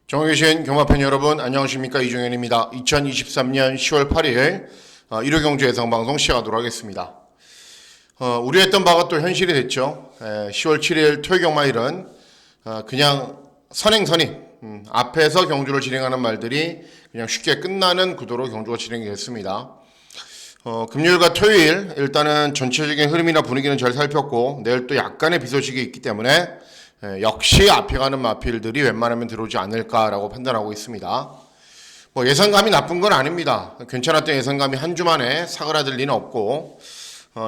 전국에 계신 경마팬 여러분 안녕하십니까, 이종현입니다. 2023년 10월 8일 일요경주 예상방송 시작하도록 하겠습니다. 우려했던 바가 또 현실이 됐죠. 10월 7일 토요경마일은 그냥 선행선임, 앞에서 경주를 진행하는 말들이 그냥 쉽게 끝나는 구도로 경주가 진행이 됐습니다. 금요일과 토요일 일단은 전체적인 흐름이나 분위기는 잘 살폈고, 내일 또 약간의 비 소식이 있기 때문에 역시 앞에 가는 마필들이 웬만하면 들어오지 않을까라고 판단하고 있습니다. 예상감이 나쁜 건 아닙니다. 괜찮았던 예상감이 한 주 만에 사그라들 리는 없고,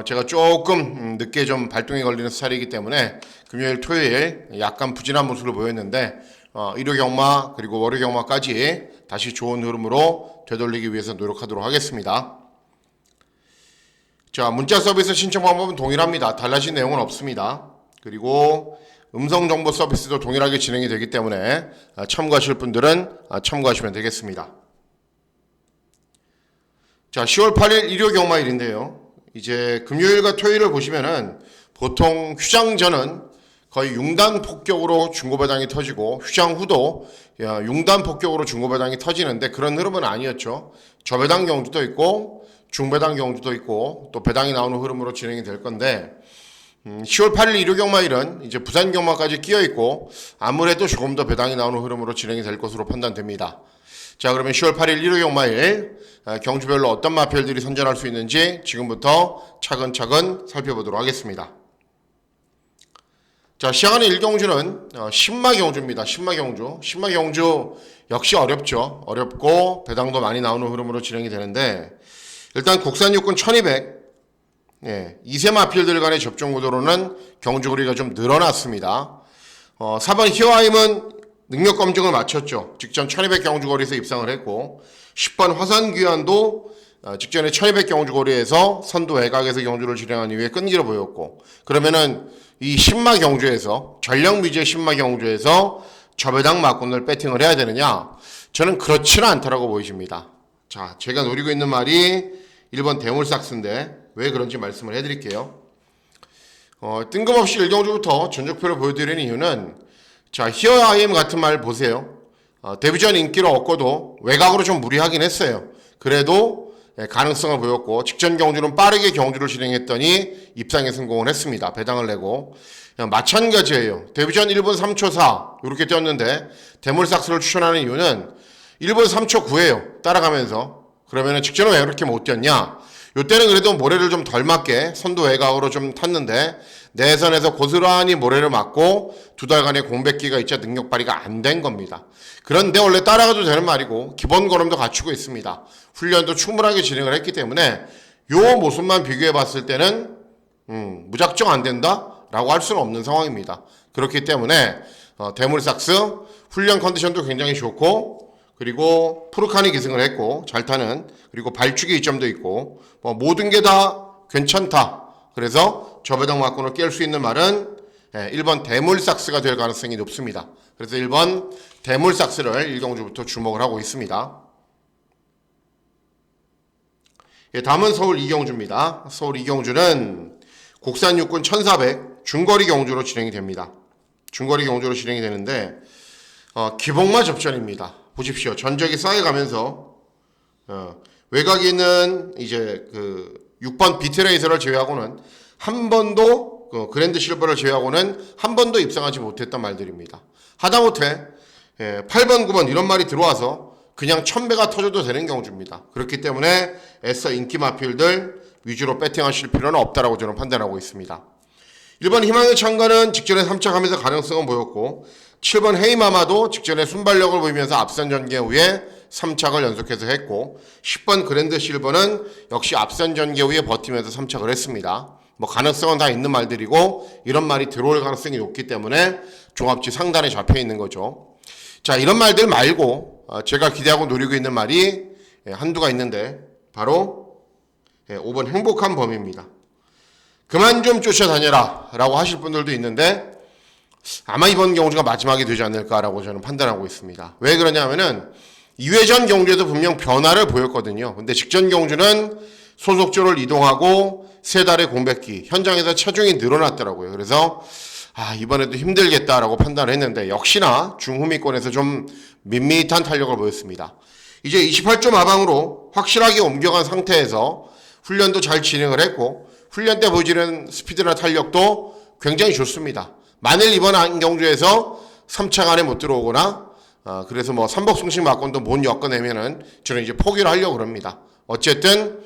제가 조금 늦게 좀 발동이 걸리는 스타일이기 때문에 금요일 토요일 약간 부진한 모습을 보였는데, 일요 경마 그리고 월요 경마까지 다시 좋은 흐름으로 되돌리기 위해서 노력하도록 하겠습니다. 자, 문자 서비스 신청 방법은 동일합니다. 달라진 내용은 없습니다. 그리고 음성정보 서비스도 동일하게 진행이 되기 때문에 참고하실 분들은 참고하시면 되겠습니다. 자, 10월 8일 일요 경마일인데요. 이제 금요일과 토요일을 보시면은 보통 휴장 전은 거의 융단 폭격으로 중고배당이 터지고, 휴장 후도 융단 폭격으로 중고배당이 터지는데 그런 흐름은 아니었죠. 저배당 경주도 있고 중배당 경주도 있고 또 배당이 나오는 흐름으로 진행이 될 건데, 10월 8일 일요 경마일은 이제 부산 경마까지 끼어 있고 아무래도 조금 더 배당이 나오는 흐름으로 진행이 될 것으로 판단됩니다. 자, 그러면 10월 8일 일요 경마일 경주별로 어떤 마필들이 선전할 수 있는지 지금부터 차근차근 살펴보도록 하겠습니다. 자, 시작하는 일경주는 신마 경주입니다. 신마 경주 역시 어렵죠. 어렵고 배당도 많이 나오는 흐름으로 진행이 되는데, 일단 국산 육군 1200 2세 마필들 간의 접종 구도로는 경주 거리가 좀 늘어났습니다. 4번 히어하임은 능력 검증을 마쳤죠. 직전 1200 경주 거리에서 입상을 했고, 10번 화산귀환도 직전에 1200 경주 거리에서 선두 외곽에서 경주를 진행한 이후에 끈기를 보였고, 그러면은 이 신마 경주에서, 전력 미제 신마 경주에서 저배당 막군을 배팅을 해야 되느냐? 저는 그렇지는 않다라고 보이십니다. 자, 제가 노리고 있는 말이 1번 대물삭스인데 왜 그런지 말씀을 해드릴게요. 뜬금없이 일경주부터 전적표를 보여드리는 이유는, 자, 히어아이엠 같은 말 보세요. 데뷔전 인기를 얻고도 외곽으로 좀 무리하긴 했어요. 그래도 가능성을 보였고, 직전 경주는 빠르게 경주를 진행했더니 입상에 성공을 했습니다. 배당을 내고. 마찬가지예요. 데뷔전 1분 3초 4 이렇게 뛰었는데 대물삭스를 추천하는 이유는 1분 3초 9예요. 따라가면서. 그러면은 직전은 왜 그렇게 못 뛰었냐? 요때는 그래도 모래를 좀 덜 맞게 선두 외곽으로 좀 탔는데, 내선에서 고스란히 모래를 맞고 두 달간의 공백기가 있자 능력 발휘가 안 된 겁니다. 그런데 원래 따라가도 되는 말이고 기본 걸음도 갖추고 있습니다. 훈련도 충분하게 진행을 했기 때문에 요 모습만 비교해 봤을 때는 무작정 안 된다라고 할 수는 없는 상황입니다. 그렇기 때문에 대물삭스 훈련 컨디션도 굉장히 좋고, 그리고 푸르칸이 기승을 했고 잘 타는, 그리고 발축의 이점도 있고, 모든 게 다 괜찮다. 그래서 저배당 막군을 깰 수 있는 말은 1번 대물삭스가 될 가능성이 높습니다. 그래서 1번 대물삭스를 일경주부터 주목을 하고 있습니다. 다음은 서울 이경주입니다. 서울 이경주는 국산 육군 1400 중거리 경주로 진행이 됩니다. 중거리 경주로 진행이 되는데 기복마 접전입니다. 보십시오. 전적이 쌓여가면서 외곽에 있는 이제 그 6번 비트레이서를 제외하고는 한 번도, 그랜드 실버를 제외하고는 한 번도 입상하지 못했단 말들입니다. 하다못해 8번 9번 이런 말이 들어와서 그냥 1000배가 터져도 되는 경주입니다. 그렇기 때문에 애써 인기 마필들 위주로 배팅하실 필요는 없다라고 저는 판단하고 있습니다. 1번 희망의 창가는 직전에 3착하면서 가능성은 보였고, 7번 헤이마마도 직전에 순발력을 보이면서 앞선 전개 후에 3착을 연속해서 했고, 10번 그랜드 실버는 역시 앞선 전개 후에 버티면서 3착을 했습니다. 가능성은 다 있는 말들이고, 이런 말이 들어올 가능성이 높기 때문에 종합지 상단에 잡혀 있는 거죠. 자, 이런 말들 말고 제가 기대하고 노리고 있는 말이 한두가 있는데, 바로 5번 행복한 범입니다. 그만 좀 쫓아다녀라 라고 하실 분들도 있는데, 아마 이번 경주가 마지막이 되지 않을까라고 저는 판단하고 있습니다. 왜 그러냐면은 2회전 경주에도 분명 변화를 보였거든요. 근데 직전 경주는 소속조를 이동하고 세 달의 공백기, 현장에서 체중이 늘어났더라고요. 그래서 이번에도 힘들겠다라고 판단을 했는데 역시나 중후미권에서 좀 밋밋한 탄력을 보였습니다. 이제 28조 마방으로 확실하게 옮겨간 상태에서 훈련도 잘 진행을 했고 훈련 때 보여지는 스피드나 탄력도 굉장히 좋습니다. 만일 이번 안경주에서 3차 안에 못 들어오거나 그래서 뭐 삼복승식 막건도 못 엮어내면은 저는 이제 포기를 하려고 그럽니다. 어쨌든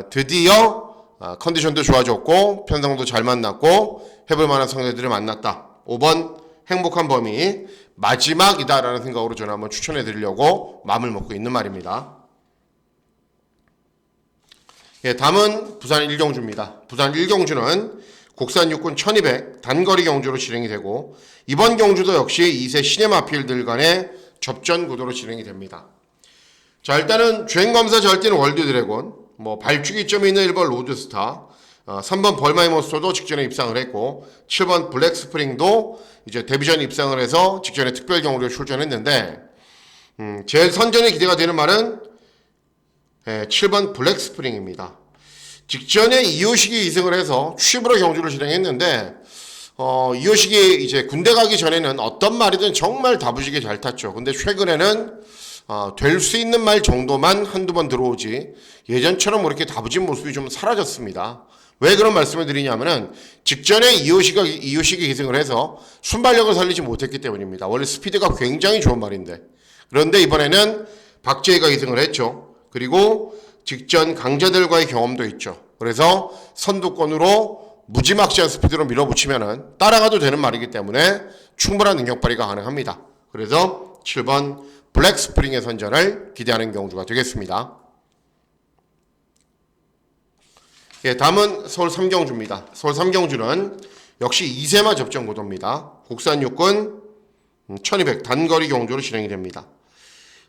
드디어 컨디션도 좋아졌고 편성도 잘 만났고 해볼 만한 상대들을 만났다. 5번 행복한 범위 마지막이다라는 생각으로 저는 한번 추천해 드리려고 마음을 먹고 있는 말입니다. 예, 다음은 부산 1경주입니다. 부산 1경주는 국산 육군 1200 단거리 경주로 진행이 되고 이번 경주도 역시 2세 시네마필들 간의 접전 구도로 진행이 됩니다. 자, 일단은 주행검사 잘 뛰는 월드드래곤, 발주기점이 있는 1번 로드스타, 3번 벌마이몬스터도 직전에 입상을 했고 7번 블랙스프링도 이제 데뷔전 입상을 해서 직전에 특별 경우를 출전했는데 제일 선전에 기대가 되는 말은 7번 블랙스프링입니다. 직전에 이호식이 이승을 해서 취입으로 경주를 진행했는데 이호식이 이제 군대 가기 전에는 어떤 말이든 정말 다부지게 잘 탔죠. 근데 최근에는 될 수 있는 말 정도만 한두 번 들어오지 예전처럼 그렇게 다부진 모습이 좀 사라졌습니다. 왜 그런 말씀을 드리냐면은 직전에 이호식이 기승을 해서 순발력을 살리지 못했기 때문입니다. 원래 스피드가 굉장히 좋은 말인데 그런데 이번에는 박재희가 기승을 했죠. 그리고 직전 강자들과의 경험도 있죠. 그래서 선두권으로 무지막지한 스피드로 밀어붙이면은 따라가도 되는 말이기 때문에 충분한 능력 발휘가 가능합니다. 그래서 7번 블랙스프링의 선전을 기대하는 경주가 되겠습니다. 예, 다음은 서울 3경주입니다. 서울 3경주는 역시 2세마 접전 구도입니다. 국산 육군 1200 단거리 경주로 진행이 됩니다.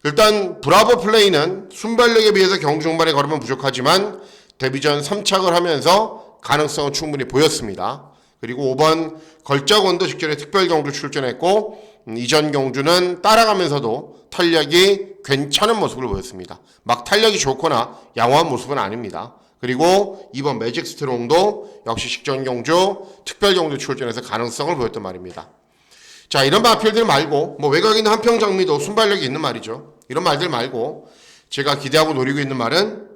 일단 브라보 플레이는 순발력에 비해서 경주 중반에 걸으면 부족하지만 데뷔전 3착을 하면서 가능성은 충분히 보였습니다. 그리고 5번 걸작원도 직전에 특별 경주 출전했고 이전 경주는 따라가면서도 탄력이 괜찮은 모습을 보였습니다. 막 탄력이 좋거나 양호한 모습은 아닙니다. 그리고 2번 매직 스트롱도 역시 직전 경주 특별 경주 출전해서 가능성을 보였던 말입니다. 자, 이런 마필들 말고 외곽 있는 한평장미도 순발력이 있는 말이죠. 이런 말들 말고 제가 기대하고 노리고 있는 말은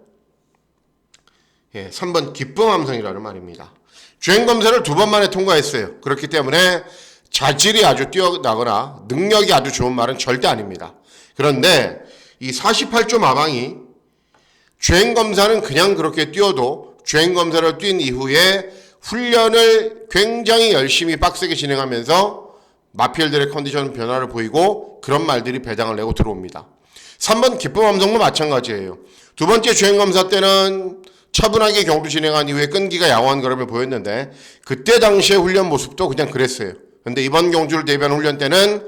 3번 기쁨함성이라는 말입니다. 주행검사를 2번 만에 통과했어요. 그렇기 때문에 자질이 아주 뛰어나거나 능력이 아주 좋은 말은 절대 아닙니다. 그런데 이 48조 마방이 주행검사는 그냥 그렇게 뛰어도 주행검사를 뛴 이후에 훈련을 굉장히 열심히 빡세게 진행하면서 마필들의 컨디션 변화를 보이고 그런 말들이 배당을 내고 들어옵니다. 3번 기쁨함성도 마찬가지예요. 두 번째 주행검사 때는 차분하게 경주 진행한 이후에 끈기가 양호한 걸음을 보였는데 그때 당시의 훈련 모습도 그냥 그랬어요. 근데 이번 경주를 대비한 훈련 때는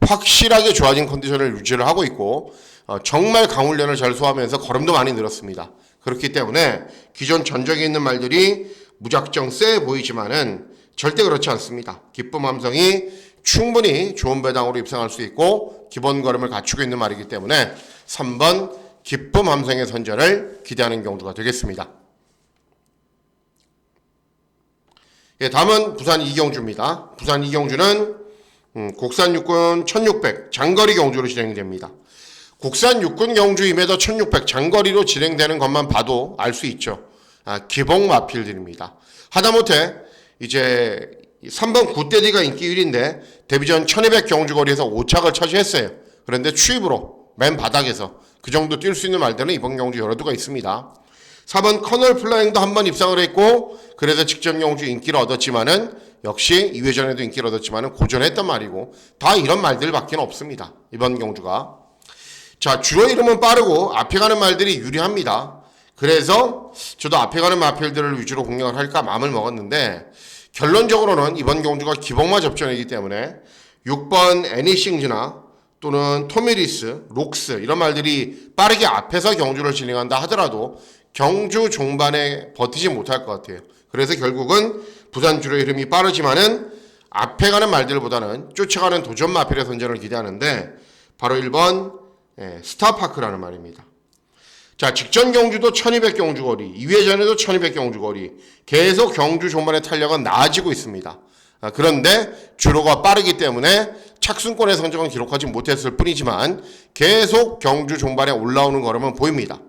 확실하게 좋아진 컨디션을 유지를 하고 있고 정말 강훈련을 잘 소화하면서 걸음도 많이 늘었습니다. 그렇기 때문에 기존 전적에 있는 말들이 무작정 쎄 보이지만은 절대 그렇지 않습니다. 기쁨함성이 충분히 좋은 배당으로 입상할 수 있고 기본 걸음을 갖추고 있는 말이기 때문에 3번 기쁨함성의 선전을 기대하는 경주가 되겠습니다. 예, 다음은 부산 2경주입니다. 부산 2경주는 국산 육군 1600 장거리 경주로 진행됩니다. 국산 육군 경주임에도 1600 장거리로 진행되는 것만 봐도 알 수 있죠. 기복 마필들입니다. 하다못해 이제 3번 굿데디가 인기 1위인데 데뷔전 1200 경주거리에서 5착을 차지했어요. 그런데 취입으로 맨 바닥에서 그 정도 뛸 수 있는 말들은 이번 경주 여러 두가 있습니다. 4번 커널 플라잉도 한 번 입상을 했고 그래서 직전 경주 인기를 얻었지만은 역시 2회전에도 인기를 얻었지만은 고전했단 말이고 다 이런 말들밖에 없습니다. 이번 경주가. 자, 주로 이름은 빠르고 앞에 가는 말들이 유리합니다. 그래서 저도 앞에 가는 마필들을 위주로 공략을 할까 마음을 먹었는데 결론적으로는 이번 경주가 기복마 접전이기 때문에 6번 애니싱즈나 또는 토미리스, 록스 이런 말들이 빠르게 앞에서 경주를 진행한다 하더라도 경주 종반에 버티지 못할 것 같아요. 그래서 결국은 부산 주로의 흐름이 빠르지만은 앞에 가는 말들보다는 쫓아가는 도전 마필의 선전을 기대하는데 바로 1번 스타파크라는 말입니다. 자, 직전 경주도 1200 경주거리, 2회전에도 1200 경주거리 계속 경주 종반의 탄력은 나아지고 있습니다. 그런데 주로가 빠르기 때문에 착순권의 성적은 기록하지 못했을 뿐이지만 계속 경주 종반에 올라오는 걸음은 보입니다.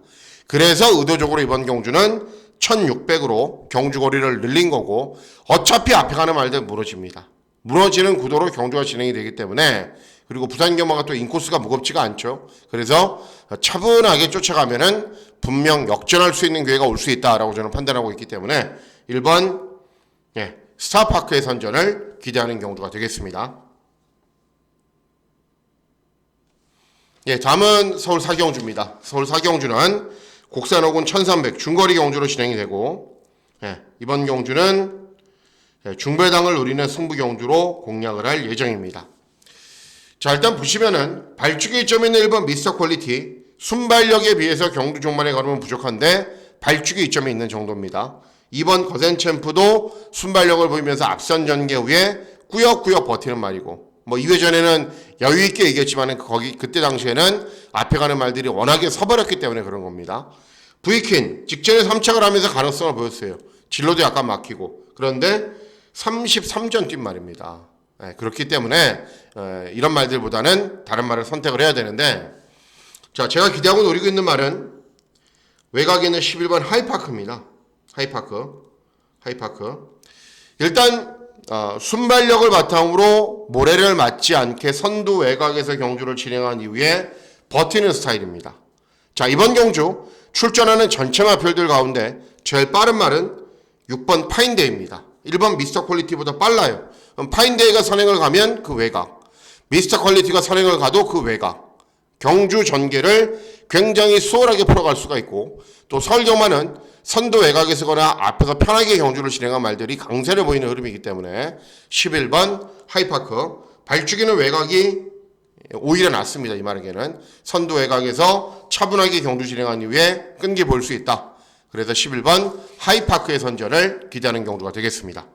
그래서 의도적으로 이번 경주는 1600으로 경주 거리를 늘린 거고 어차피 앞에 가는 말들 무너집니다. 무너지는 구도로 경주가 진행이 되기 때문에 그리고 부산 경마가 또 인코스가 무겁지가 않죠. 그래서 차분하게 쫓아가면은 분명 역전할 수 있는 기회가 올 수 있다라고 저는 판단하고 있기 때문에 1번 스타파크의 선전을 기대하는 경주가 되겠습니다. 다음은 서울 사경주입니다. 서울 사경주는 곡산 5군 1300 중거리 경주로 진행이 되고 이번 경주는 중배당을 노리는 승부 경주로 공략을 할 예정입니다. 자, 일단 보시면은 발주기 점에 있는 1번 미스터 퀄리티 순발력에 비해서 경주 종반에 걸으면 부족한데 발주기 이점이 있는 정도입니다. 2번 거센 챔프도 순발력을 보이면서 앞선 전개 후에 꾸역꾸역 버티는 말이고 2회전에는 여유있게 얘기했지만 그때 당시에는 앞에 가는 말들이 워낙에 서버렸기 때문에 그런 겁니다. 브이킨 직전에 3착을 하면서 가능성을 보였어요. 진로도 약간 막히고 그런데 33전 뛴 말입니다. 그렇기 때문에 이런 말들보다는 다른 말을 선택을 해야 되는데 자, 제가 기대하고 노리고 있는 말은 외곽에 있는 11번 하이파크입니다. 하이파크. 일단 순발력을 바탕으로 모래를 맞지 않게 선두 외곽에서 경주를 진행한 이후에 버티는 스타일입니다. 자, 이번 경주 출전하는 전체 마필들 가운데 제일 빠른 말은 6번 파인데이입니다. 1번 미스터 퀄리티보다 빨라요. 그럼 파인데이가 선행을 가면 그 외곽, 미스터 퀄리티가 선행을 가도 그 외곽, 경주 전개를 굉장히 수월하게 풀어갈 수가 있고 또 설경마는 선두 외곽에서거나 앞에서 편하게 경주를 진행한 말들이 강세를 보이는 흐름이기 때문에 11번 하이파크 발주기는 외곽이 오히려 낫습니다. 이 말에게는 선두 외곽에서 차분하게 경주 진행한 이후에 끈기 볼 수 있다. 그래서 11번 하이파크의 선전을 기대하는 경주가 되겠습니다.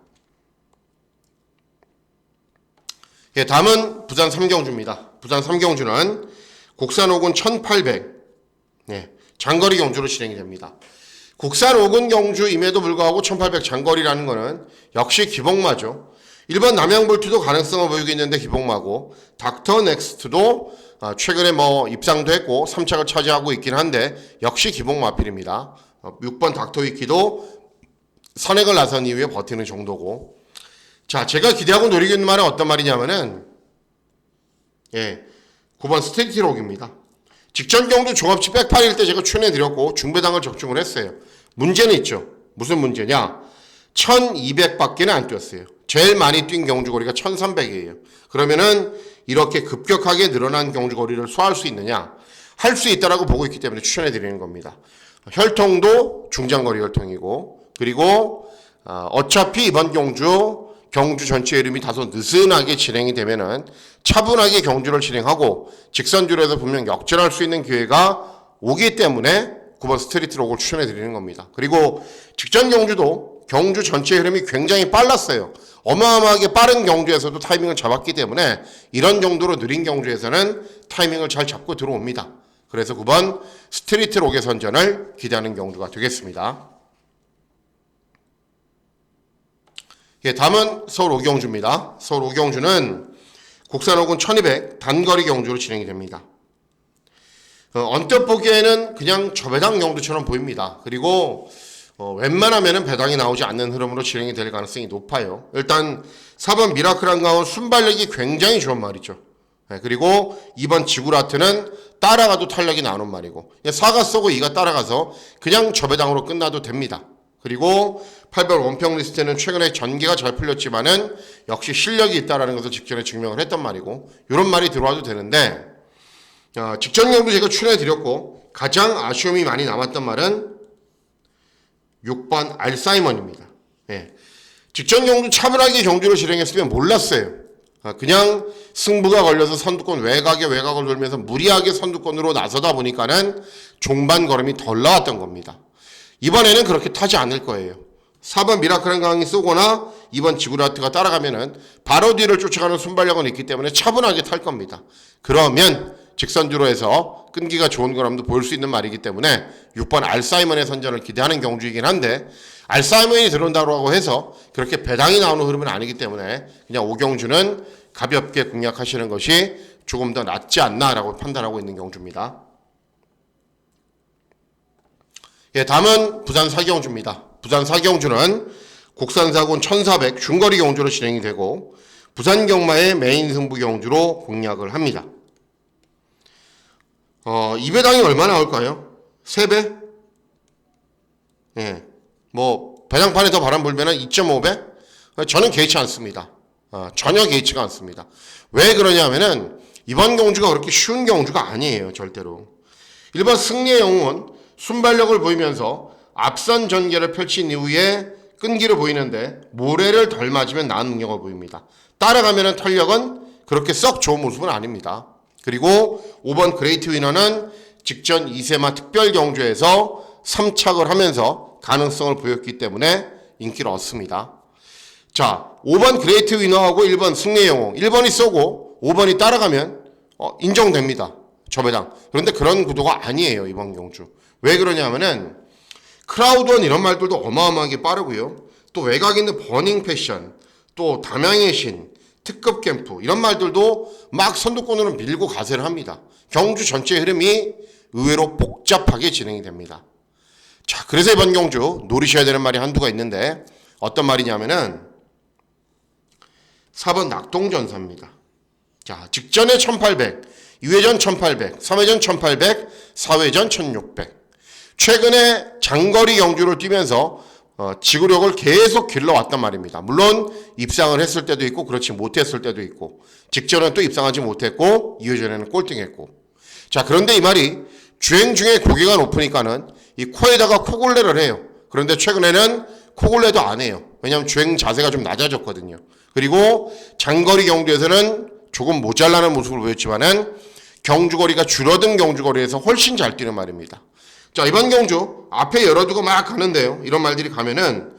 다음은 부산 3경주입니다. 부산 3경주는 곡산 5군 1800 장거리 경주로 진행이 됩니다. 국산 5군 경주임에도 불구하고 1800 장거리라는 거는 역시 기복마죠. 1번 남양불투도 가능성을 보이고 있는데 기복마고 닥터 넥스트도 최근에 입상도 했고 3착을 차지하고 있긴 한데 역시 기복마필입니다. 6번 닥터 위키도 선행을 나선 이후에 버티는 정도고 자, 제가 기대하고 노리고 있는 말은 어떤 말이냐면은 9번 스테이티록입니다. 직전 경주 종합치 백팔일 때 제가 추천해드렸고 중배당을 적중을 했어요. 문제는 있죠. 무슨 문제냐? 1200밖에는 안 뛰었어요. 제일 많이 뛴 경주거리가 1300이에요. 그러면은 이렇게 급격하게 늘어난 경주거리를 소화할 수 있느냐? 할 수 있다라고 보고 있기 때문에 추천해드리는 겁니다. 혈통도 중장거리 혈통이고 그리고 어차피 이번 경주 전체 이름이 다소 느슨하게 진행이 되면은 차분하게 경주를 진행하고 직선줄에서 분명 역전할 수 있는 기회가 오기 때문에 9번 스트리트 록을 추천해 드리는 겁니다. 그리고 직전 경주도 경주 전체 흐름이 굉장히 빨랐어요. 어마어마하게 빠른 경주에서도 타이밍을 잡았기 때문에 이런 정도로 느린 경주에서는 타이밍을 잘 잡고 들어옵니다. 그래서 9번 스트리트 록의 선전을 기대하는 경주가 되겠습니다. 다음은 서울 5경주입니다. 서울 5경주는 곡산 5군 1200 단거리 경주로 진행이 됩니다. 언뜻 보기에는 그냥 저배당 경주처럼 보입니다. 그리고 웬만하면 배당이 나오지 않는 흐름으로 진행이 될 가능성이 높아요. 일단 4번 미라클 한강은 순발력이 굉장히 좋은 말이죠. 그리고 2번 지구라트는 따라가도 탄력이 나오는 말이고 4가 쏘고 2가 따라가서 그냥 저배당으로 끝나도 됩니다. 그리고 8번 원평 리스트는 최근에 전개가 잘 풀렸지만은 역시 실력이 있다라는 것을 직전에 증명을 했단 말이고 이런 말이 들어와도 되는데 직전 경주 제가 추천해드렸고 가장 아쉬움이 많이 남았던 말은 6번 알사이먼입니다. 직전 경주 차분하게 경주를 진행했으면 몰랐어요. 그냥 승부가 걸려서 선두권 외곽을 돌면서 무리하게 선두권으로 나서다 보니까는 종반 걸음이 덜 나왔던 겁니다. 이번에는 그렇게 타지 않을 거예요. 4번 미라클 한강이 쏘거나 2번 지구라트가 따라가면은 바로 뒤를 쫓아가는 순발력은 있기 때문에 차분하게 탈 겁니다. 그러면 직선주로 해서 끈기가 좋은 거람도 보일 수 있는 말이기 때문에 6번 알사이먼의 선전을 기대하는 경주이긴 한데 알사이먼이 들어온다고 해서 그렇게 배당이 나오는 흐름은 아니기 때문에 그냥 오경주는 가볍게 공략하시는 것이 조금 더 낫지 않나라고 판단하고 있는 경주입니다. 예, 다음은 부산 사경주입니다. 부산 사경주는 국산사군 1400 중거리 경주로 진행이 되고 부산 경마의 메인 승부 경주로 공략을 합니다. 2배당이 얼마 나올까요? 3배? 예. 뭐 배당판에 더 바람 불면은 2.5배? 저는 개의치 않습니다. 전혀 개의치가 않습니다. 왜 그러냐면은 이번 경주가 그렇게 쉬운 경주가 아니에요. 절대로. 1번 승리의 영웅은 순발력을 보이면서 앞선 전개를 펼친 이후에 끈기를 보이는데 모래를 덜 맞으면 나은 능력을 보입니다. 따라가면은 탄력은 그렇게 썩 좋은 모습은 아닙니다. 그리고 5번 그레이트 위너는 직전 2세마 특별 경주에서 3착을 하면서 가능성을 보였기 때문에 인기를 얻습니다. 자, 5번 그레이트 위너하고 1번 승리의 영웅. 1번이 쏘고 5번이 따라가면 인정됩니다. 저배당. 그런데 그런 구도가 아니에요. 이번 경주. 왜 그러냐면은 크라우드원 이런 말들도 어마어마하게 빠르고요. 또 외곽 있는 버닝 패션, 또 담양의 신, 특급 캠프 이런 말들도 막 선두권으로 밀고 가세를 합니다. 경주 전체 흐름이 의외로 복잡하게 진행이 됩니다. 자, 그래서 이번 경주 노리셔야 되는 말이 한두가 있는데 어떤 말이냐면은 4번 낙동전사입니다. 자, 직전에 1800, 2회전 1800, 3회전 1800, 4회전 1600. 최근에 장거리 경주를 뛰면서 지구력을 계속 길러왔단 말입니다. 물론 입상을 했을 때도 있고 그렇지 못했을 때도 있고 직전은 또 입상하지 못했고 2회전에는 꼴등했고. 자, 그런데 이 말이 주행 중에 고개가 높으니까는 이 코에다가 코골레를 해요. 그런데 최근에는 코골레도 안 해요. 왜냐하면 주행 자세가 좀 낮아졌거든요. 그리고 장거리 경주에서는 조금 모자라는 모습을 보였지만은 경주거리가 줄어든 경주거리에서 훨씬 잘 뛰는 말입니다. 자, 이번 경주 앞에 열어두고 막 가는데요. 이런 말들이 가면은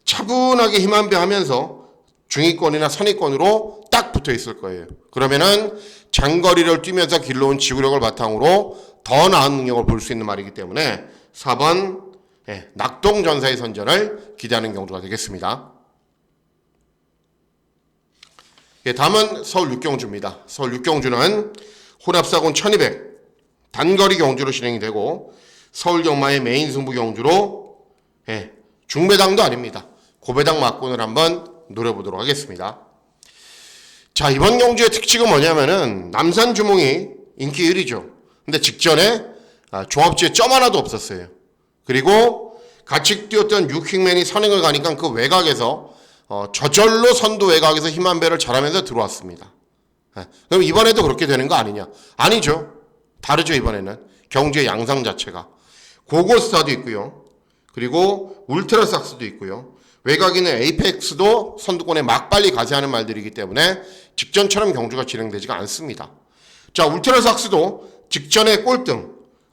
차분하게 힘 한 배 하면서 중위권이나 선위권으로 딱 붙어 있을 거예요. 그러면은 장거리를 뛰면서 길러온 지구력을 바탕으로 더 나은 능력을 볼 수 있는 말이기 때문에 4번 낙동전사의 선전을 기대하는 경주가 되겠습니다. 예, 다음은 서울 6경주입니다. 서울 6경주는 혼합사군 1200 단거리 경주로 진행이 되고 서울 경마의 메인 승부 경주로 중배당도 아닙니다. 고배당 막군을 한번 노려보도록 하겠습니다. 자, 이번 경주의 특징은 뭐냐면은 남산 주몽이 인기 1위죠. 근데 직전에 종합지에 점 하나도 없었어요. 그리고 같이 뛰었던 유킹맨이 선행을 가니까 그 외곽에서 저절로 선두 외곽에서 힘 한 배를 잘하면서 들어왔습니다. 그럼 이번에도 그렇게 되는 거 아니냐? 아니죠. 다르죠. 이번에는 경주의 양상 자체가 고고스타도 있고요. 그리고 울트라삭스도 있고요. 외곽에는 에이펙스도 선두권에 막 빨리 가세하는 말들이기 때문에 직전처럼 경주가 진행되지가 않습니다. 자, 울트라삭스도 직전에 꼴등,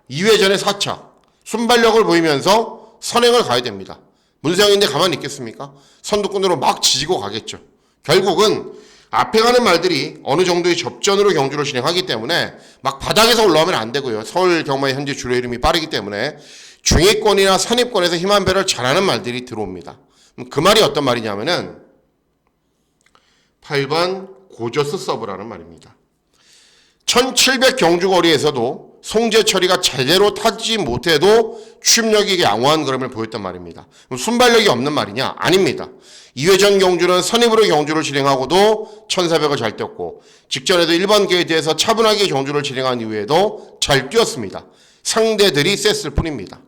2회전에 4차, 순발력을 보이면서 선행을 가야 됩니다. 문세영인데 가만히 있겠습니까? 선두권으로 막 지지고 가겠죠. 결국은 앞에 가는 말들이 어느 정도의 접전으로 경주를 진행하기 때문에 막 바닥에서 올라오면 안 되고요. 서울 경마의 현재 주로 흐름이 빠르기 때문에 중위권이나 선입권에서 힘 한 배를 잘하는 말들이 들어옵니다. 그 말이 어떤 말이냐면은 8번 고저스 서브라는 말입니다. 1700 경주거리에서도 송재철이가 제대로 타지 못해도 추임력이 양호한 그림을 보였단 말입니다. 순발력이 없는 말이냐? 아닙니다. 2회전 경주는 선입으로 경주를 진행하고도 1400을 잘 뛰었고 직전에도 1번 게이트에서 차분하게 경주를 진행한 이후에도 잘 뛰었습니다. 상대들이 셌을 뿐입니다.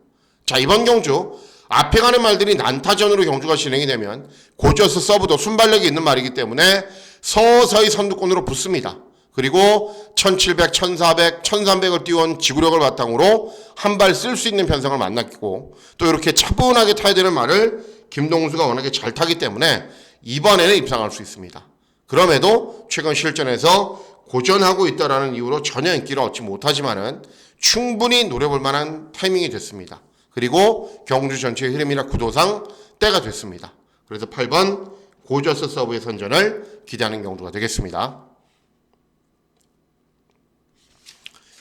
자, 이번 경주 앞에 가는 말들이 난타전으로 경주가 진행이 되면 고저스 서브도 순발력이 있는 말이기 때문에 서서히 선두권으로 붙습니다. 그리고 1700, 1400, 1300을 띄운 지구력을 바탕으로 한 발 쓸 수 있는 편성을 만났고 또 이렇게 차분하게 타야 되는 말을 김동수가 워낙에 잘 타기 때문에 이번에는 입상할 수 있습니다. 그럼에도 최근 실전에서 고전하고 있다는 이유로 전혀 인기를 얻지 못하지만은 충분히 노려볼 만한 타이밍이 됐습니다. 그리고 경주 전체의 흐름이나 구도상 때가 됐습니다. 그래서 8번 고저스 서브의 선전을 기대하는 경주가 되겠습니다.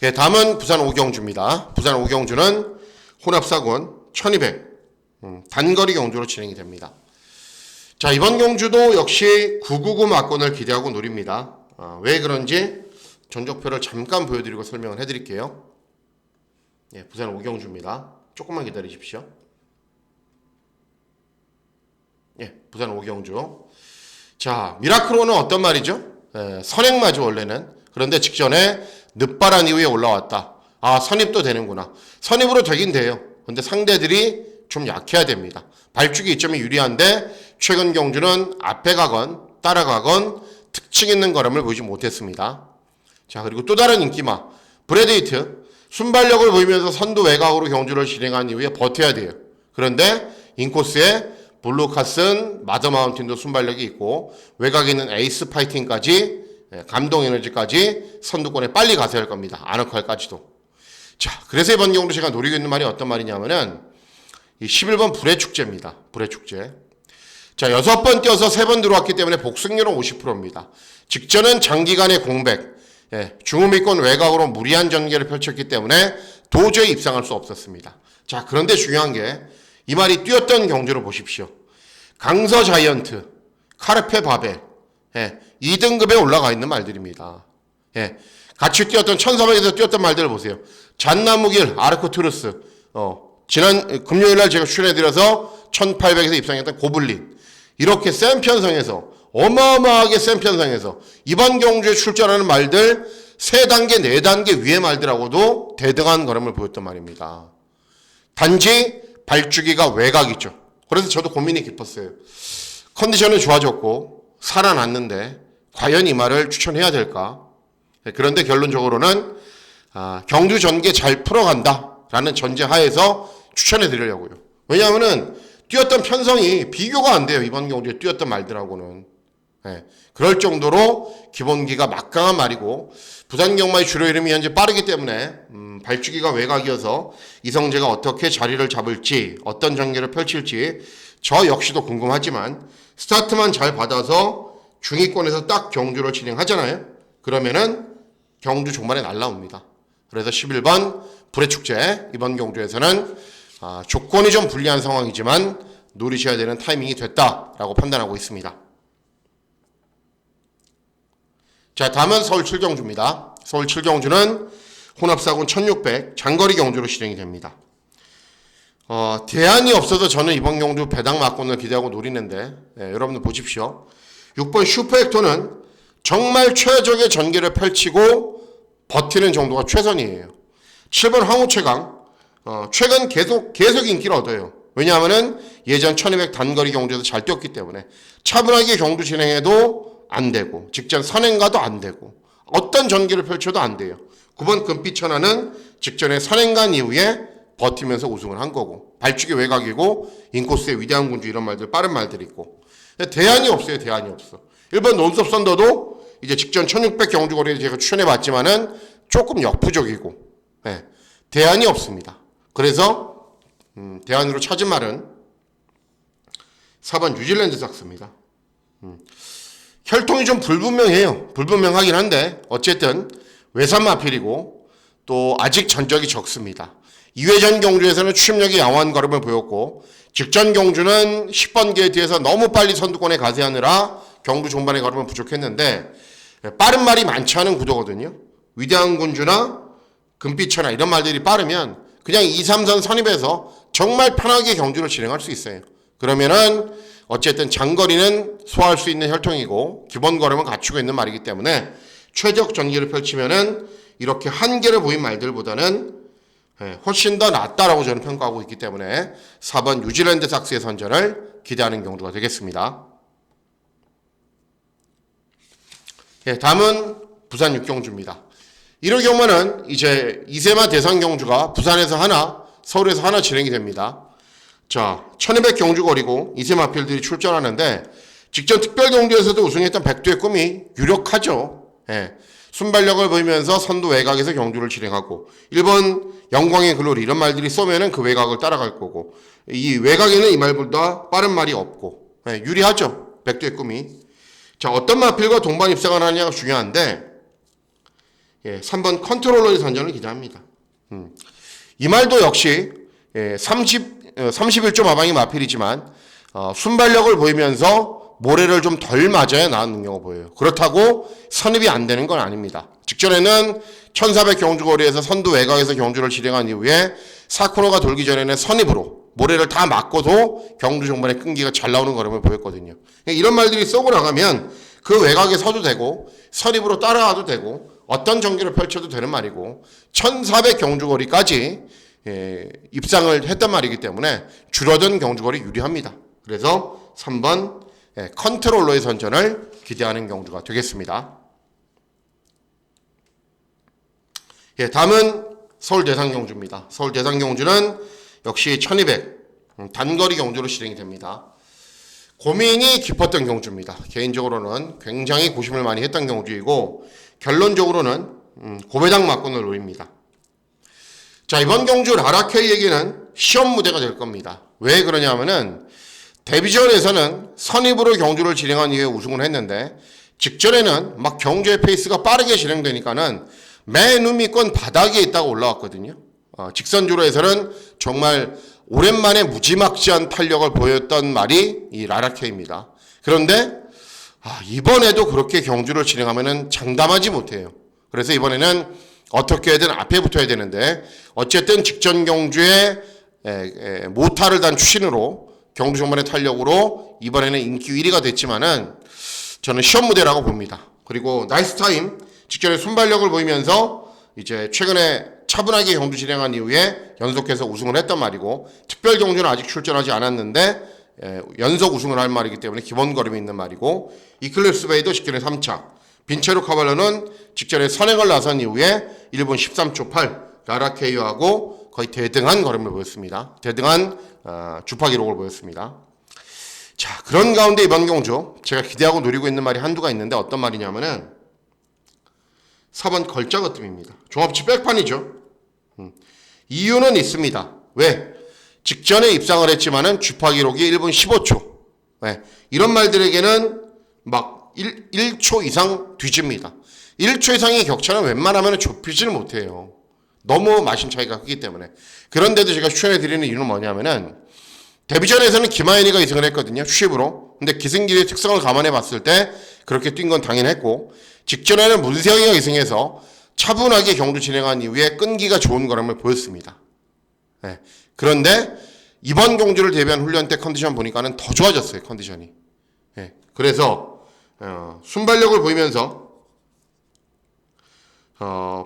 예, 다음은 부산 오경주입니다. 부산 오경주는 혼합사군 1200 단거리 경주로 진행이 됩니다. 자, 이번 경주도 역시 999 막권을 기대하고 노립니다. 왜 그런지 전적표를 잠깐 보여드리고 설명을 해드릴게요. 예, 부산 오경주입니다. 조금만 기다리십시오. 예, 부산 오경주. 자, 미라클로는 어떤 말이죠? 예, 선행마죠 원래는. 그런데 직전에 늦바란 이후에 올라왔다. 선입도 되는구나. 선입으로 되긴 돼요. 근데 상대들이 좀 약해야 됩니다. 발주기 이점이 유리한데 최근 경주는 앞에 가건 따라가건 특징 있는 걸음을 보이지 못했습니다. 자, 그리고 또 다른 인기마 브레데이트 순발력을 보이면서 선두 외곽으로 경주를 진행한 이후에 버텨야 돼요. 그런데 인코스에 블루카슨 마더마운틴도 순발력이 있고 외곽에 있는 에이스 파이팅까지 감동 에너지까지 선두권에 빨리 가세야 할 겁니다. 아너칼까지도. 자, 그래서 이번 경우도 제가 노리고 있는 말이 어떤 말이냐면은 이 11번 불의 축제입니다. 불의 축제. 자, 6번 뛰어서 3번 들어왔기 때문에 복승률은 50%입니다. 직전은 장기간의 공백, 중후미권 외곽으로 무리한 전개를 펼쳤기 때문에 도저히 입상할 수 없었습니다. 자, 그런데 중요한 게 이 말이 뛰었던 경주를 보십시오. 강서 자이언트, 카르페 바벨, 2등급에 올라가 있는 말들입니다. 같이 뛰었던 1400에서 뛰었던 말들을 보세요. 잣나무길, 아르코투르스, 지난 금요일날 제가 출연해드려서 1800에서 입상했던 고블린. 이렇게 센 편성에서, 어마어마하게 센 편성에서 이번 경주에 출전하는 말들 3단계, 4단계 위의 말들하고도 대등한 걸음을 보였단 말입니다. 단지 발주기가 외곽이죠. 그래서 저도 고민이 깊었어요. 컨디션은 좋아졌고 살아났는데 과연 이 말을 추천해야 될까? 그런데 결론적으로는 경주 전개 잘 풀어간다라는 전제하에서 추천해 드리려고요. 왜냐하면은 뛰었던 편성이 비교가 안 돼요. 이번 경주에 뛰었던 말들하고는. 그럴 정도로 기본기가 막강한 말이고 부산 경마의 주로 이름이 현재 빠르기 때문에 발주기가 외곽이어서 이성재가 어떻게 자리를 잡을지 어떤 전개를 펼칠지 저 역시도 궁금하지만 스타트만 잘 받아서 중위권에서 딱 경주를 진행하잖아요. 그러면은 경주 종반에 날라옵니다. 그래서 11번 불의 축제 이번 경주에서는 조건이 좀 불리한 상황이지만 노리셔야 되는 타이밍이 됐다라고 판단하고 있습니다. 자, 다음은 서울 7경주입니다. 서울 7경주는 혼합사군 1600 장거리 경주로 진행이 됩니다. 대안이 없어서 저는 이번 경주 배당 막권을 기대하고 노리는데 여러분들 보십시오. 6번 슈퍼액토는 정말 최적의 전개를 펼치고 버티는 정도가 최선이에요. 7번 황우최강 최근 계속 인기를 얻어요. 왜냐하면은 예전 1200 단거리 경주에서 잘 뛰었기 때문에 차분하게 경주 진행해도 안 되고 직전 선행가도 안 되고 어떤 전개를 펼쳐도 안 돼요. 9번 금빛천하는 직전에 선행간 이후에 버티면서 우승을 한 거고 발주기 외곽이고 인코스의 위대한 군주 이런 말들 빠른 말들이 있고 대안이 없어요. 대안이 없어. 1번 논섭 선더도 이제 직전 1600 경주거리에 제가 추천해봤지만은 조금 역부족이고 대안이 없습니다. 그래서 대안으로 찾은 말은 4번 뉴질랜드 삭스입니다. 혈통이 좀 불분명해요. 불분명하긴 한데 어쨌든 외산 마필이고 또 아직 전적이 적습니다. 2회전 경주에서는 추임력이 양호한 걸음을 보였고 직전 경주는 10번 게이트에서 너무 빨리 선두권에 가세하느라 경주 종반의 걸음은 부족했는데 빠른 말이 많지 않은 구도거든요. 위대한 군주나 금빛천하 이런 말들이 빠르면 그냥 2, 3선 선입해서 정말 편하게 경주를 진행할 수 있어요. 그러면은 어쨌든 장거리는 소화할 수 있는 혈통이고 기본 걸음은 갖추고 있는 말이기 때문에 최적 전개를 펼치면은 이렇게 한계를 보인 말들보다는 훨씬 더 낫다라고 저는 평가하고 있기 때문에 4번 뉴질랜드 삭스의 선전을 기대하는 경주가 되겠습니다. 다음은 부산 6경주입니다. 1호 경마는 이제 이세마 대상 경주가 부산에서 하나, 서울에서 하나 진행이 됩니다. 자, 1200 경주거리고 이세마 필들이 출전하는데 직전 특별 경주에서도 우승했던 백두의 꿈이 유력하죠. 순발력을 보이면서 선두 외곽에서 경주를 진행하고 1번 영광의 글로리 이런 말들이 쏘면은 그 외곽을 따라갈 거고 이 외곽에는 이 말보다 빠른 말이 없고 유리하죠. 백두의 꿈이. 자, 어떤 마필과 동반 입상을 하느냐가 중요한데 3번 컨트롤러의 선전을 기대합니다. 이 말도 역시 31조 마방이 마필이지만 순발력을 보이면서 모래를 좀 덜 맞아야 나은 능력을 보여요. 그렇다고 선입이 안 되는 건 아닙니다. 직전에는 1400 경주거리에서 선두 외곽에서 경주를 진행한 이후에 4코너가 돌기 전에는 선입으로 모래를 다 맞고도 경주 종반에 끈기가 잘 나오는 걸음을 보였거든요. 이런 말들이 쏘고 나가면 그 외곽에 서도 되고 선입으로 따라가도 되고 어떤 전기를 펼쳐도 되는 말이고 1400 경주거리까지 입상을 했단 말이기 때문에 줄어든 경주거리 유리합니다. 그래서 3번 컨트롤러의 선전을 기대하는 경주가 되겠습니다. 다음은 서울 대상 경주입니다. 서울 대상 경주는 역시 1200 단거리 경주로 진행이 됩니다. 고민이 깊었던 경주입니다. 개인적으로는 굉장히 고심을 많이 했던 경주이고 결론적으로는 고배당 막군을 노립니다. 자, 이번 경주 라라케이에게는 시험 무대가 될 겁니다. 왜 그러냐면은 데뷔전에서는 선입으로 경주를 진행한 이후에 우승을 했는데 직전에는 막 경주의 페이스가 빠르게 진행되니까는 맨 위권 바닥에 있다가 올라왔거든요. 직선주로에서는 정말 오랜만에 무지막지한 탄력을 보였던 말이 이 라라케이입니다. 그런데 이번에도 그렇게 경주를 진행하면은 장담하지 못해요. 그래서 이번에는 어떻게든 앞에 붙어야 되는데 어쨌든 직전 경주에 모타를 단 추신으로 경주 종반의 탄력으로 이번에는 인기 1위가 됐지만은 저는 시험 무대라고 봅니다. 그리고 나이스 타임 직전에 순발력을 보이면서 이제 최근에 차분하게 경주 진행한 이후에 연속해서 우승을 했단 말이고 특별 경주는 아직 출전하지 않았는데 연속 우승을 할 말이기 때문에 기본 걸음이 있는 말이고 이클립스 베이도 직전에 3차 빈체로 카발로는 직전에 선행을 나선 이후에 1분 13초 8 라라케이어하고 거의 대등한 걸음을 보였습니다. 대등한 주파 기록을 보였습니다. 자, 그런 가운데 이번 경주 제가 기대하고 노리고 있는 말이 한두가 있는데 어떤 말이냐면은 4번 걸작어뜸입니다. 종합치 백판이죠. 이유는 있습니다. 왜? 직전에 입상을 했지만은 주파 기록이 1분 15초. 네. 이런 말들에게는 막 1초 이상 뒤집니다. 1초 이상의 격차는 웬만하면 좁히지를 못해요. 너무 마신 차이가 크기 때문에. 그런데도 제가 추천해 드리는 이유는 뭐냐면은 데뷔전에서는 김하연이가 이승을 했거든요. 슈입으로. 근데 기승기의 특성을 감안해 봤을 때 그렇게 뛴 건 당연했고 직전에는 문세영이가 이승해서 차분하게 경주 진행한 이후에 끈기가 좋은 걸음을 보였습니다. 네. 그런데 이번 경주를 대비한 훈련 때 컨디션 보니까는 더 좋아졌어요. 컨디션이. 네. 그래서 순발력을 보이면서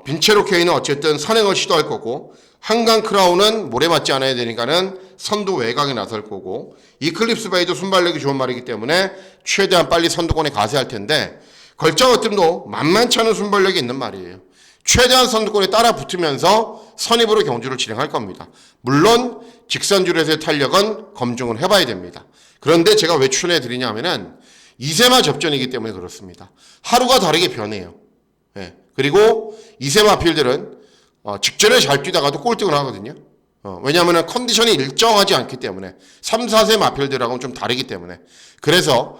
빈체로 K는 어쨌든 선행을 시도할 거고 한강 크라운은 모래 맞지 않아야 되니까는 선두 외곽에 나설 거고 이클립스 베이도 순발력이 좋은 말이기 때문에 최대한 빨리 선두권에 가세할 텐데 걸작어뜸도 만만치 않은 순발력이 있는 말이에요. 최대한 선두권에 따라 붙으면서 선입으로 경주를 진행할 겁니다. 물론 직선줄에서의 탄력은 검증을 해봐야 됩니다. 그런데 제가 왜 추천해 드리냐면은 이세마 접전이기 때문에 그렇습니다. 하루가 다르게 변해요. 네. 그리고 이세마 필들은 직전에 잘 뛰다가도 꼴등을 하거든요. 왜냐하면 컨디션이 일정하지 않기 때문에 3, 4세 마필들하고는 좀 다르기 때문에 그래서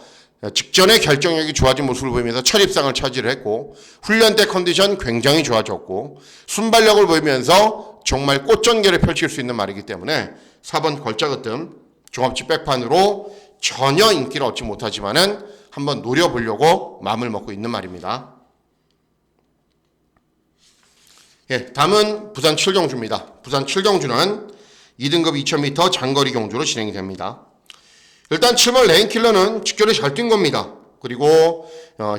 직전에 결정력이 좋아진 모습을 보이면서 첫 입상을 차지를 했고 훈련 때 컨디션 굉장히 좋아졌고 순발력을 보이면서 정말 꽃전개를 펼칠 수 있는 말이기 때문에 4번 걸작어뜸 종합치 백판으로 전혀 인기를 얻지 못하지만은 한번 노려보려고 마음을 먹고 있는 말입니다. 다음은 부산 7경주입니다. 부산 7경주는 2등급 2000m 장거리 경주로 진행이 됩니다. 일단 7번 레인킬러는 직전에 잘 뛴 겁니다. 그리고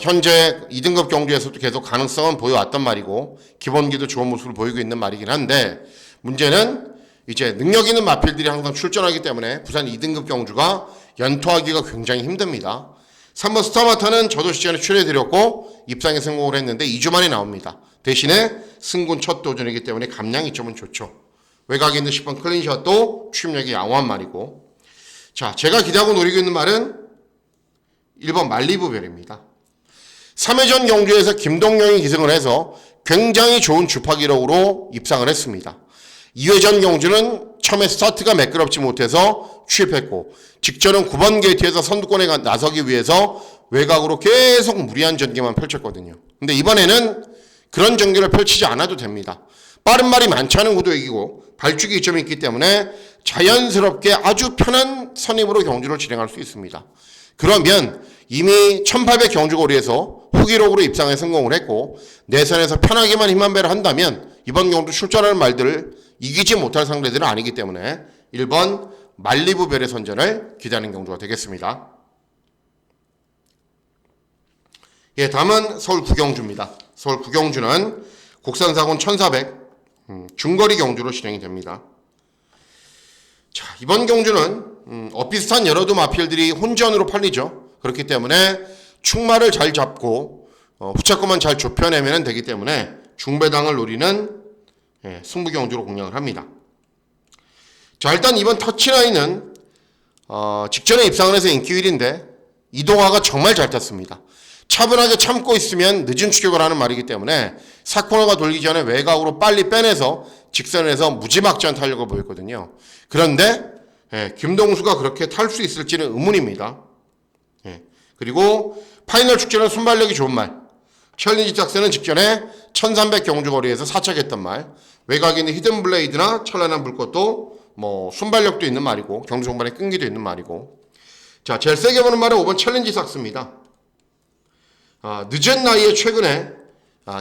현재 2등급 경주에서도 계속 가능성은 보여왔단 말이고 기본기도 좋은 모습을 보이고 있는 말이긴 한데 문제는 이제 능력 있는 마필들이 항상 출전하기 때문에 부산 2등급 경주가 연토하기가 굉장히 힘듭니다. 3번 스타마타는 저도 시전에 출연해드렸고 입상에 성공을 했는데 2주 만에 나옵니다. 대신에 승군 첫 도전이기 때문에 감량이 점은 좋죠. 외곽에 있는 10번 클린샷도 추임력이 양호한 말이고 자, 제가 기대하고 노리고 있는 말은 1번 말리부별입니다. 3회전 경주에서 김동영이 기승을 해서 굉장히 좋은 주파 기록으로 입상을 했습니다. 2회전 경주는 처음에 스타트가 매끄럽지 못해서 취입했고 직전은 9번 게이트에서 선두권에 나서기 위해서 외곽으로 계속 무리한 전개만 펼쳤거든요. 근데 이번에는 그런 전개를 펼치지 않아도 됩니다. 빠른 말이 많지 않은 구도이고 발주기 이점이 있기 때문에 자연스럽게 아주 편한 선임으로 경주를 진행할 수 있습니다. 그러면 이미 1800 경주거리에서 후기록으로 입상에 성공을 했고 내선에서 편하게만 힘만배를 한다면 이번 경주 출전하는 말들을 이기지 못할 상대들은 아니기 때문에 1번 말리부별의 선전을 기대하는 경주가 되겠습니다. 예, 다음은 서울 구경주입니다. 서울 구경주는 국산사군 1400 중거리 경주로 진행이 됩니다. 자, 이번 경주는 비슷한 여러 두 마필들이 혼전으로 팔리죠. 그렇기 때문에 충마를 잘 잡고 후차권만 잘 좁혀내면 되기 때문에 중배당을 노리는 승부 경주로 공략을 합니다. 자, 일단 이번 터치라인은 직전에 입상을 해서 인기 1위인데 이동화가 정말 잘 탔습니다. 차분하게 참고 있으면 늦은 추격을 하는 말이기 때문에 4코너가 돌기 전에 외곽으로 빨리 빼내서 직선에서 무지막지한 탄력을 보였거든요. 그런데 김동수가 그렇게 탈 수 있을지는 의문입니다. 그리고 파이널 축제는 순발력이 좋은 말, 챌린지 작전은 직전에 1300 경주거리에서 사착했던 말, 외곽에 있는 히든 블레이드나 찬란한 불꽃도 순발력도 있는 말이고 경주 종반에 끈기도 있는 말이고. 자, 제일 세게 보는 말은 5번 챌린지 삭스입니다. 늦은 나이에 최근에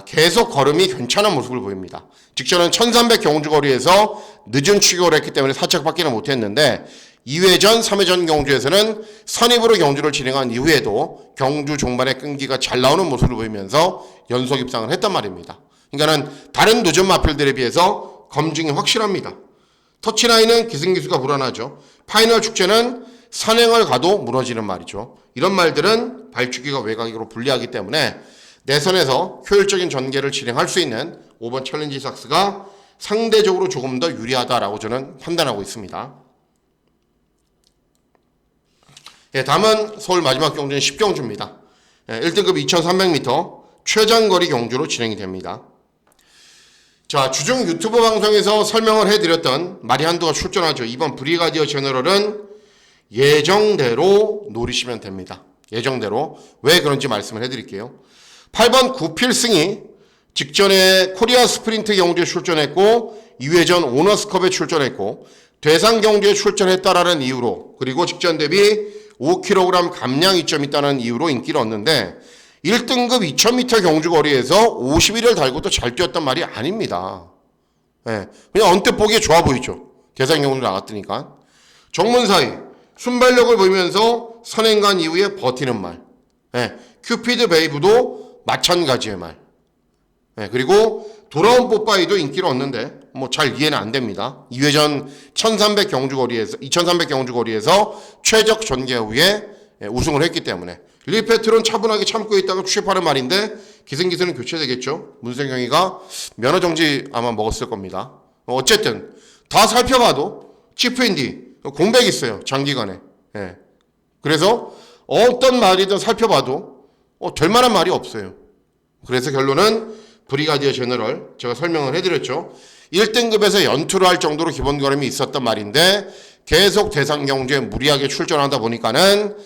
계속 걸음이 괜찮은 모습을 보입니다. 직전은 1300 경주거리에서 늦은 추격을 했기 때문에 사착받기는 못했는데 2회전, 3회전 경주에서는 선입으로 경주를 진행한 이후에도 경주 종반의 끈기가 잘 나오는 모습을 보이면서 연속 입상을 했단 말입니다. 그러니까는 다른 도전 마필들에 비해서 검증이 확실합니다. 터치라인은 기승기수가 불안하죠. 파이널 축제는 선행을 가도 무너지는 말이죠. 이런 말들은 발주기가 외곽으로 불리하기 때문에 내선에서 효율적인 전개를 진행할 수 있는 5번 챌린지 삭스가 상대적으로 조금 더 유리하다라고 저는 판단하고 있습니다. 예, 다음은 서울 마지막 경주는 10경주입니다. 1등급 2300m 최장거리 경주로 진행이 됩니다. 자, 주중 유튜브 방송에서 설명을 해드렸던 말이 한두가 출전하죠. 이번 브리가디어 제너럴은 예정대로 노리시면 됩니다. 예정대로. 왜 그런지 말씀을 해드릴게요. 8번 구필승이 직전에 코리아 스프린트 경주에 출전했고 2회전 오너스컵에 출전했고 대상 경주에 출전했다라는 이유로 그리고 직전 대비 5kg 감량 이점이 있다는 이유로 인기를 얻는데 1등급 2000m 경주거리에서 51을 달고 또 잘 뛰었단 말이 아닙니다. 그냥 언뜻 보기에 좋아 보이죠. 대상 경주 나갔으니까. 정문사이 순발력을 보이면서 선행간 이후에 버티는 말. 큐피드 베이브도 마찬가지의 말. 그리고 돌아온 뽀빠이도 인기를 얻는데 잘 이해는 안 됩니다. 2회전 1300 경주거리에서 최적 전개 후에 우승을 했기 때문에 리페트론 차분하게 참고 있다가 취입하는 말인데 기승기승은 교체되겠죠. 문생경이가 면허정지 아마 먹었을 겁니다. 어쨌든 다 살펴봐도 치프인디 공백 있어요. 장기간에. 그래서 어떤 말이든 살펴봐도 될 만한 말이 없어요. 그래서 결론은 브리가디어 제너럴 제가 설명을 해드렸죠. 1등급에서 연투를 할 정도로 기본 걸음이 있었단 말인데 계속 대상 경주에 무리하게 출전하다 보니까는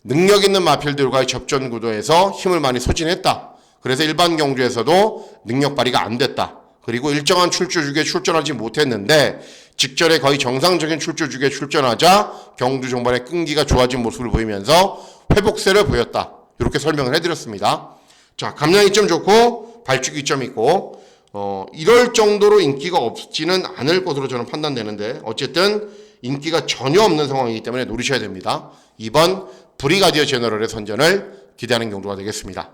능력 있는 마필들과의 접전 구도에서 힘을 많이 소진했다. 그래서 일반 경주에서도 능력 발휘가 안 됐다. 그리고 일정한 출조주기에 출전하지 못했는데 직전에 거의 정상적인 출조주기에 출전하자 경주 종반의 끈기가 좋아진 모습을 보이면서 회복세를 보였다. 이렇게 설명을 해드렸습니다. 자, 감량 이점 좋고 발주기 이점 있고 이럴 정도로 인기가 없지는 않을 것으로 저는 판단되는데 어쨌든 인기가 전혀 없는 상황이기 때문에 노리셔야 됩니다. 2번 브리가디어 제너럴의 선전을 기대하는 경주가 되겠습니다.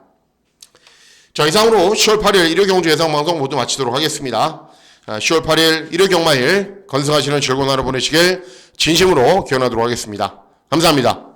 자, 이상으로 10월 8일 일요 경주 예상 방송 모두 마치도록 하겠습니다. 10월 8일 일요 경마일 건승하시는 즐거운 하루 보내시길 진심으로 기원하도록 하겠습니다. 감사합니다.